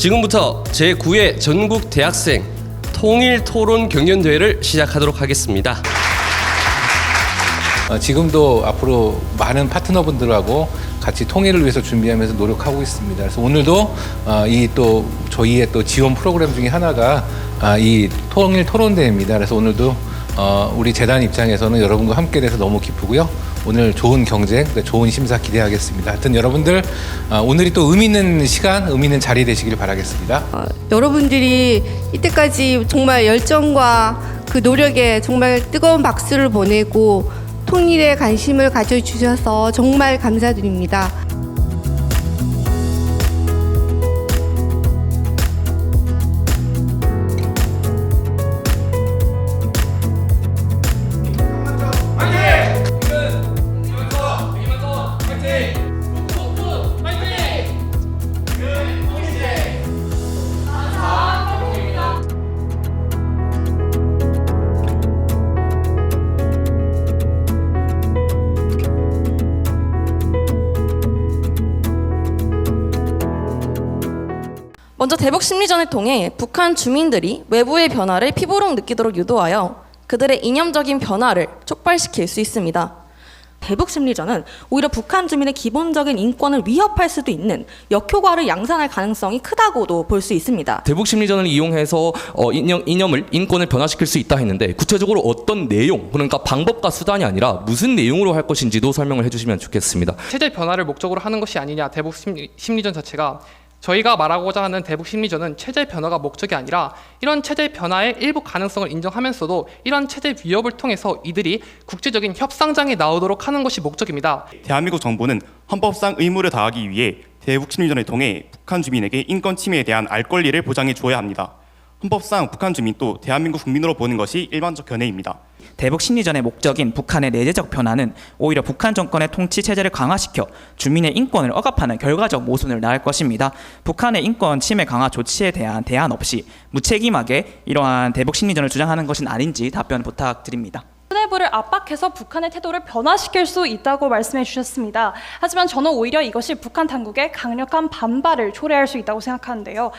지금부터 제9회 전국 대학생 통일 토론 경연대회를 시작하도록 하겠습니다. 지금도 앞으로 많은 파트너분들하고 같이 통일을 위해서 준비하면서 노력하고 있습니다. 그래서 오늘도 이 또 저희의 또 지원 프로그램 중에 하나가 이 통일 토론대회입니다. 그래서 오늘도 우리 재단 입장에서는 여러분과 함께 돼서 너무 기쁘고요. 오늘 좋은 경쟁, 좋은 심사 기대하겠습니다. 하여튼 여러분들 오늘이 또 의미 있는 시간, 의미 있는 자리 되시길 바라겠습니다. 여러분들이 이때까지 정말 열정과 그 노력에 정말 뜨거운 박수를 보내고 통일에 관심을 가져주셔서 정말 감사드립니다. 먼저 대북 심리전을 통해 북한 주민들이 외부의 변화를 피부로 느끼도록 유도하여 그들의 이념적인 변화를 촉발시킬 수 있습니다. 대북 심리전은 오히려 북한 주민의 기본적인 인권을 위협할 수도 있는 역효과를 양산할 가능성이 크다고도 볼 수 있습니다. 대북 심리전을 이용해서 인권을 변화시킬 수 있다 했는데 구체적으로 어떤 내용, 그러니까 방법과 수단이 아니라 무슨 내용으로 할 것인지도 설명을 해주시면 좋겠습니다. 체제 변화를 목적으로 하는 것이 아니냐, 대북 심리전 자체가. 저희가 말하고자 하는 대북 심리전은 체제 변화가 목적이 아니라 이런 체제 변화의 일부 가능성을 인정하면서도 이런 체제 위협을 통해서 이들이 국제적인 협상장에 나오도록 하는 것이 목적입니다. 대한민국 정부는 헌법상 의무를 다하기 위해 대북 심리전을 통해 북한 주민에게 인권 침해에 대한 알 권리를 보장해 줘야 합니다. 헌법상 북한 주민도 대한민국 국민으로 보는 것이 일반적 견해입니다. 대북 심리전의 목적인 북한의 내재적 변화는 오히려 북한 정권의 통치 체제를 강화시켜 주민의 인권을 억압하는 결과적 모순을 낳을 것입니다. 북한의 인권 침해 강화 조치에 대한 대안 없이 무책임하게 이러한 대북 심리전을 주장하는 것은 아닌지 답변 부탁드립니다. 수뇌부를 압박해서 북한의 태도를 변화시킬 수 있다고 말씀해 주셨습니다. 하지만 저는 오히려 이것이 북한 당국의 강력한 반발을 초래할 수 있다고 생각하는데요.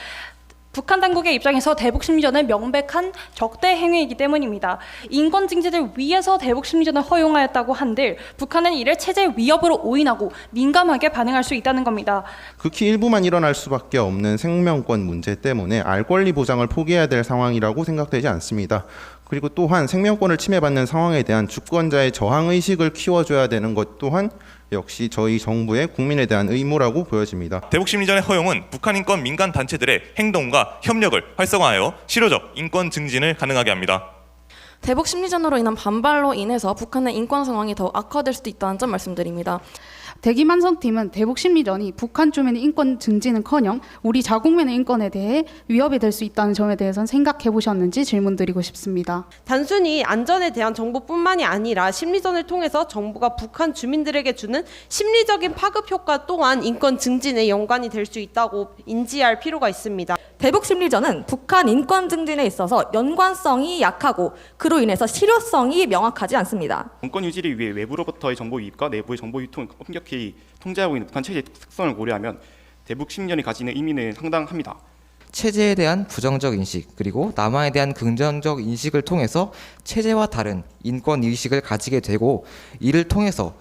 북한 당국의 입장에서 대북 심리전은 명백한 적대 행위이기 때문입니다. 인권 증진을 위해서 대북 심리전을 허용하였다고 한들 북한은 이를 체제 위협으로 오인하고 민감하게 반응할 수 있다는 겁니다. 극히 일부만 일어날 수밖에 없는 생명권 문제 때문에 알 권리 보장을 포기해야 될 상황이라고 생각되지 않습니다. 그리고 또한 생명권을 침해받는 상황에 대한 주권자의 저항의식을 키워줘야 되는 것 또한 역시 저희 정부의 국민에 대한 의무라고 보여집니다. 대북 심리전의 허용은 북한 인권 민간 단체들의 행동과 협력을 활성화하여 실효적 인권 증진을 가능하게 합니다. 대북 심리전으로 인한 반발로 인해서 북한의 인권 상황이 더 악화될 수도 있다는 점 말씀드립니다. 대기만성팀은 대북 심리전이 북한 주민의 인권 증진은커녕 우리 자국민의 인권에 대해 위협이 될 수 있다는 점에 대해서는 생각해 보셨는지 질문드리고 싶습니다. 단순히 안전에 대한 정보뿐만이 아니라 심리전을 통해서 정부가 북한 주민들에게 주는 심리적인 파급 효과 또한 인권 증진에 연관이 될 수 있다고 인지할 필요가 있습니다. 대북 심리전은 북한 인권 증진에 있어서 연관성이 약하고 그로 인해서 실효성이 명확하지 않습니다. 정권 유지를 위해 외부로부터의 정보 유입과 내부의 정보 유통을 엄격히 통제하고 있는 북한 체제의 특성을 고려하면 대북 심리전이 가지는 의미는 상당합니다. 체제에 대한 부정적 인식 그리고 남한에 대한 긍정적 인식을 통해서 체제와 다른 인권 의식을 가지게 되고 이를 통해서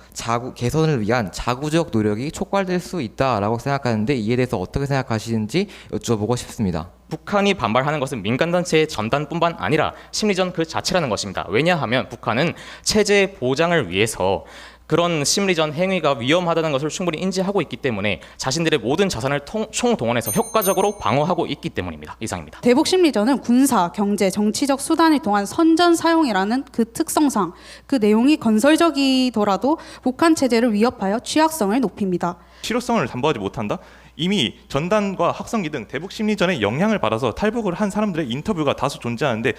개선을 위한 자구적 노력이 촉발될 수 있다라고 생각하는데 이에 대해서 어떻게 생각하시는지 여쭤보고 싶습니다. 북한이 반발하는 것은 민간단체의 전단뿐만 아니라 심리전 그 자체라는 것입니다. 왜냐하면 북한은 체제 보장을 위해서 그런 심리전 행위가 위험하다는 것을 충분히 인지하고 있기 때문에 자신들의 모든 자산을 총동원해서 효과적으로 방어하고 있기 때문입니다. 이상입니다. 대북 심리전은 군사, 경제, 정치적 수단을 통한 선전 사용이라는 그 특성상 그 내용이 건설적이더라도 북한 체제를 위협하여 취약성을 높입니다. 실효성을 담보하지 못한다? 이미 전단과 학성기 등 대북 심리전에 영향을 받아서 탈북을 한 사람들의 인터뷰가 다수 존재하는데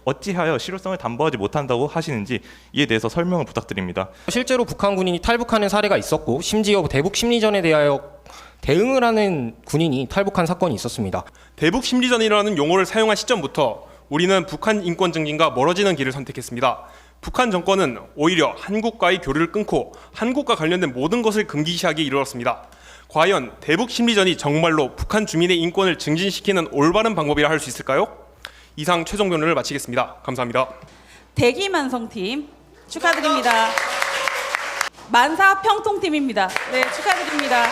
어찌하여 실효성을 담보하지 못한다고 하시는지 이에 대해서 설명을 부탁드립니다. 실제로 북한 군인이 탈북하는 사례가 있었고 심지어 대북 심리전에 대하여 대응을 하는 군인이 탈북한 사건이 있었습니다. 대북 심리전이라는 용어를 사용한 시점부터 우리는 북한 인권 증진과 멀어지는 길을 선택했습니다. 북한 정권은 오히려 한국과의 교류를 끊고 한국과 관련된 모든 것을 금기시하게 이르렀습니다. 과연 대북 심리전이 정말로 북한 주민의 인권을 증진시키는 올바른 방법이라 할 수 있을까요? 이상 최종 변론을 마치겠습니다. 감사합니다. 대기만성팀 축하드립니다. 만사평통팀입니다. 네, 축하드립니다.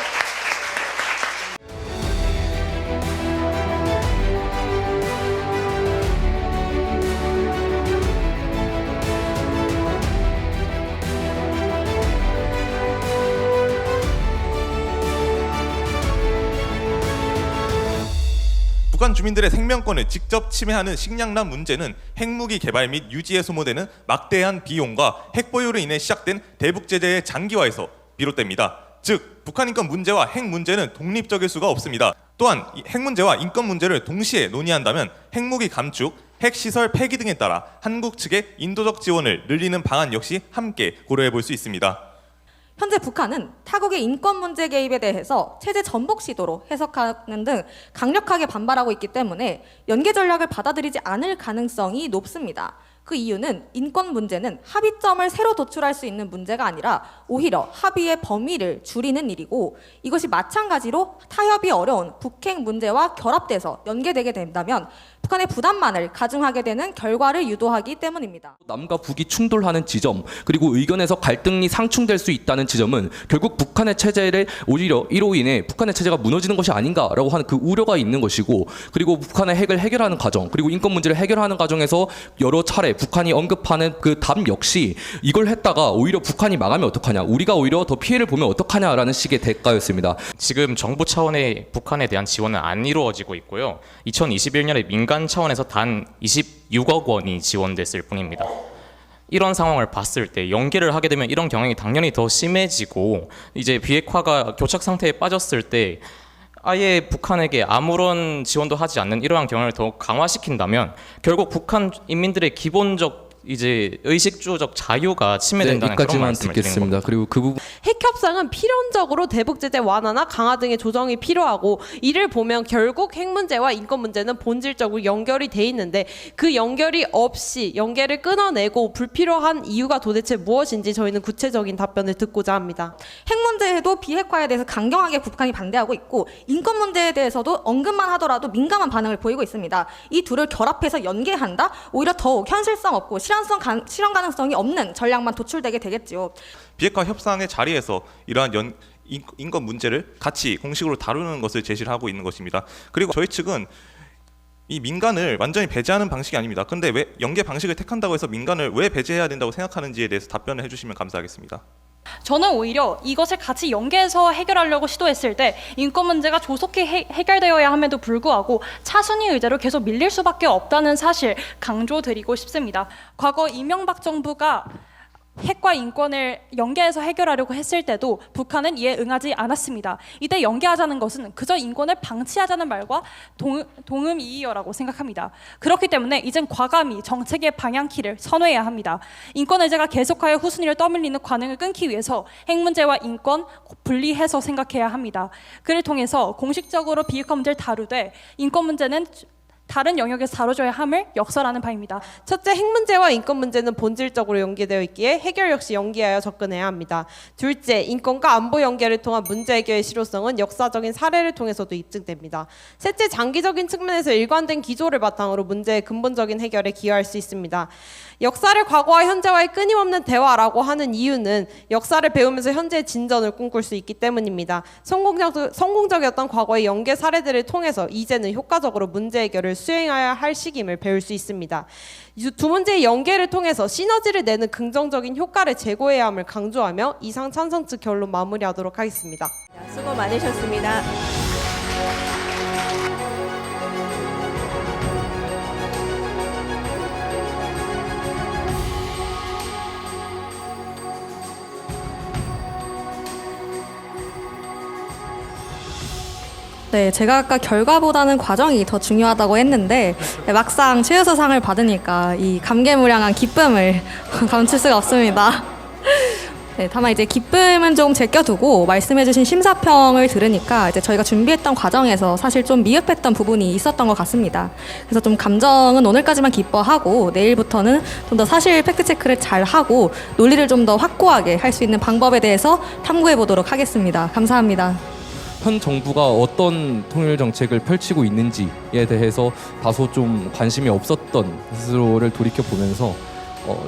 북한 주민들의 생명권을 직접 침해하는 식량난 문제는 핵무기 개발 및 유지에 소모되는 막대한 비용과 핵 보유로 인해 시작된 대북 제재의 장기화에서 비롯됩니다. 즉, 북한 인권 문제와 핵 문제는 독립적일 수가 없습니다. 또한 핵 문제와 인권 문제를 동시에 논의한다면 핵무기 감축, 핵시설 폐기 등에 따라 한국 측의 인도적 지원을 늘리는 방안 역시 함께 고려해 볼 수 있습니다. 현재 북한은 타국의 인권 문제 개입에 대해서 체제 전복 시도로 해석하는 등 강력하게 반발하고 있기 때문에 연계 전략을 받아들이지 않을 가능성이 높습니다. 그 이유는 인권 문제는 합의점을 새로 도출할 수 있는 문제가 아니라 오히려 합의의 범위를 줄이는 일이고, 이것이 마찬가지로 타협이 어려운 북핵 문제와 결합돼서 연계되게 된다면 북한의 부담만을 가중하게 되는 결과를 유도하기 때문입니다. 남과 북이 충돌하는 지점, 그리고 의견에서 갈등이 상충될 수 있다는 지점은 결국 북한의 체제를 오히려 이로 인해 북한의 체제가 무너지는 것이 아닌가라고 하는 그 우려가 있는 것이고, 그리고 북한의 핵을 해결하는 과정, 그리고 인권 문제를 해결하는 과정에서 여러 차례 북한이 언급하는 그 답 역시 이걸 했다가 오히려 북한이 망하면 어떡하냐, 우리가 오히려 더 피해를 보면 어떡하냐라는 식의 대가였습니다. 지금 정부 차원의 북한에 대한 지원은 안 이루어지고 있고요. 2021년에 민간 차원에서 단 26억 원이 지원됐을 뿐입니다. 이런 상황을 봤을 때 연계를 하게 되면 이런 경향이 당연히 더 심해지고, 이제 비핵화가 교착 상태에 빠졌을 때 아예 북한에게 아무런 지원도 하지 않는 이러한 경향을 더 강화시킨다면 결국 북한 인민들의 기본적 이제 의식주적 자유가 침해된다는 그런 말씀을 드리는 겁니다. 그리고 그 부분 핵 협상은 필연적으로 대북 제재 완화나 강화 등의 조정이 필요하고, 이를 보면 결국 핵 문제와 인권 문제는 본질적으로 연결이 돼 있는데 그 연결이 없이 연계를 끊어내고 불필요한 이유가 도대체 무엇인지 저희는 구체적인 답변을 듣고자 합니다. 핵 문제에도 비핵화에 대해서 강경하게 북한이 반대하고 있고, 인권 문제에 대해서도 언급만 하더라도 민감한 반응을 보이고 있습니다. 이 둘을 결합해서 연계한다? 오히려 더욱 현실성 없고 실현 가능성이 없는 전략만 도출되게 되겠지요. 비핵화 협상의 자리에서 이러한 인권 문제를 같이 공식으로 다루는 것을 제시를 하고 있는 것입니다. 그리고 저희 측은 이 민간을 완전히 배제하는 방식이 아닙니다. 근데 왜 연계 방식을 택한다고 해서 민간을 왜 배제해야 된다고 생각하는지에 대해서 답변을 해주시면 감사하겠습니다. 저는 오히려 이것을 같이 연계해서 해결하려고 시도했을 때 인권 문제가 조속히 해결되어야 함에도 불구하고 차순위 의제로 계속 밀릴 수밖에 없다는 사실 강조드리고 싶습니다. 과거 이명박 정부가 핵과 인권을 연계해서 해결하려고 했을 때도 북한은 이에 응하지 않았습니다. 이때 연계하자는 것은 그저 인권을 방치하자는 말과 동음이의어라고 생각합니다. 그렇기 때문에 이젠 과감히 정책의 방향키를 선회해야 합니다. 인권 의제가 계속하여 후순위를 떠밀리는 관행을 끊기 위해서 핵 문제와 인권 분리해서 생각해야 합니다. 그를 통해서 공식적으로 비핵화 문제를 다루되 인권 문제는 다른 영역에서 다뤄줘야 함을 역설하는 바입니다. 첫째, 핵 문제와 인권 문제는 본질적으로 연계되어 있기에 해결 역시 연계하여 접근해야 합니다. 둘째, 인권과 안보 연계를 통한 문제 해결의 실효성은 역사적인 사례를 통해서도 입증됩니다. 셋째, 장기적인 측면에서 일관된 기조를 바탕으로 문제의 근본적인 해결에 기여할 수 있습니다. 역사를 과거와 현재와의 끊임없는 대화라고 하는 이유는 역사를 배우면서 현재의 진전을 꿈꿀 수 있기 때문입니다. 성공적이었던 과거의 연계 사례들을 통해서 이제는 효과적으로 문제 해결을 수행해야 할 시기임을 배울 수 있습니다. 두 문제의 연계를 통해서 시너지를 내는 긍정적인 효과를 제고해야 함을 강조하며 이상 찬성 측 결론 마무리하도록 하겠습니다. 수고 많으셨습니다. 네, 제가 아까 결과보다는 과정이 더 중요하다고 했는데 막상 최우수상을 받으니까 이 감개무량한 기쁨을 감출 수가 없습니다. 네, 다만 이제 기쁨은 좀 제껴두고 말씀해주신 심사평을 들으니까 이제 저희가 준비했던 과정에서 사실 좀 미흡했던 부분이 있었던 것 같습니다. 그래서 좀 감정은 오늘까지만 기뻐하고 내일부터는 좀 더 사실 팩트체크를 잘 하고 논리를 좀 더 확고하게 할 수 있는 방법에 대해서 탐구해 보도록 하겠습니다. 감사합니다. 현 정부가 어떤 통일 정책을 펼치고 있는지에 대해서 다소 좀 관심이 없었던 스스로를 돌이켜 보면서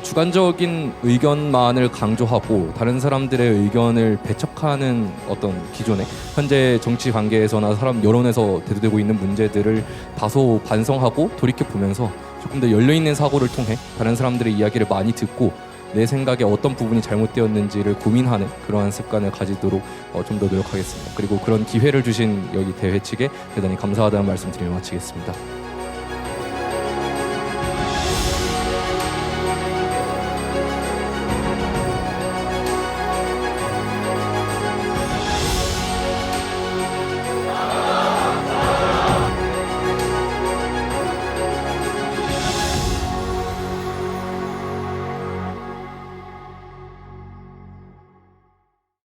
주관적인 의견만을 강조하고 다른 사람들의 의견을 배척하는 어떤 기존의 현재 정치 관계에서나 사람 여론에서 대두되고 있는 문제들을 다소 반성하고 돌이켜 보면서 조금 더 열려있는 사고를 통해 다른 사람들의 이야기를 많이 듣고 내 생각에 어떤 부분이 잘못되었는지를 고민하는 그러한 습관을 가지도록 좀 더 노력하겠습니다. 그리고 그런 기회를 주신 여기 대회 측에 대단히 감사하다는 말씀 드리며 마치겠습니다.